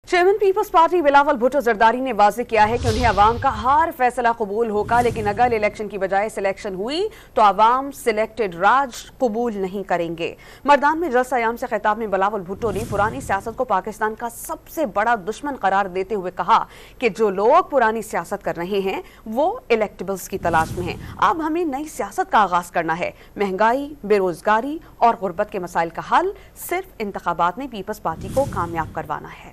Chairman peoples party Bilawal Bhutto Zardari نے واضح کیا ہے کہ انہیں عوام کا ہر فیصلہ قبول ہوگا، لیکن اگر الیکشن کی بجائے سلیکشن ہوئی تو عوام سلیکٹڈ راج قبول نہیں کریں گے۔ مردان میں جلسہ عام سے خطاب میں بلاول بھٹو نے پرانی سیاست کو پاکستان کا سب سے بڑا دشمن قرار دیتے ہوئے کہا کہ جو لوگ پرانی سیاست کر رہے ہیں وہ الیکٹیبلز کی تلاش میں ہیں۔ اب ہمیں نئی سیاست کا آغاز کرنا ہے۔ مہنگائی، بے روزگاری اور غربت کے مسائل کا حل صرف انتخابات میں پیپلز پارٹی کو کامیاب کروانا ہے۔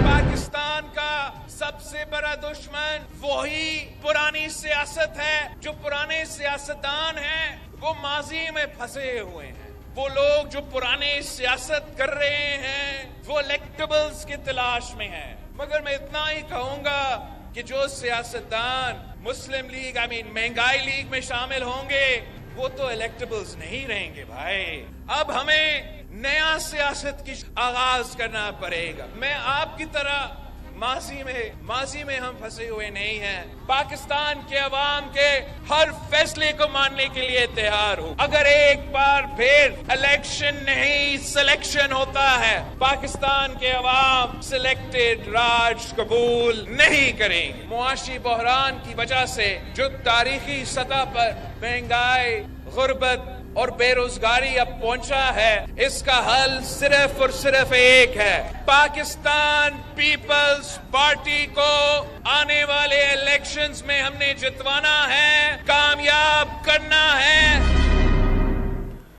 پاکستان کا سب سے بڑا دشمن وہی پرانی سیاست ہے۔ جو پرانے سیاستدان ہیں وہ ماضی میں پھنسے ہوئے ہیں۔ وہ لوگ جو پرانے سیاست کر رہے ہیں وہ الیکٹیبلز کی تلاش میں ہیں۔ مگر میں اتنا ہی کہوں گا کہ جو سیاستدان مسلم لیگ مہنگائی لیگ میں شامل ہوں گے وہ تو الیکٹیبلز نہیں رہیں گے بھائی۔ اب ہمیں نیا سیاست کی آغاز کرنا پڑے گا۔ میں آپ کی طرح ماضی میں ہم پھنسے ہوئے نہیں ہیں۔ پاکستان کے عوام کے ہر فیصلے کو ماننے کے لیے تیار ہوں۔ اگر ایک بار پھر الیکشن نہیں سلیکشن ہوتا ہے، پاکستان کے عوام سلیکٹڈ راج قبول نہیں کریں گے۔ معاشی بحران کی وجہ سے جو تاریخی سطح پر مہنگائی، غربت اور بے روزگاری اب پہنچا ہے، اس کا حل صرف اور صرف ایک ہے۔ پاکستان پیپلز پارٹی کو آنے والے الیکشنز میں ہم نے جتوانا ہے، کامیاب کرنا ہے۔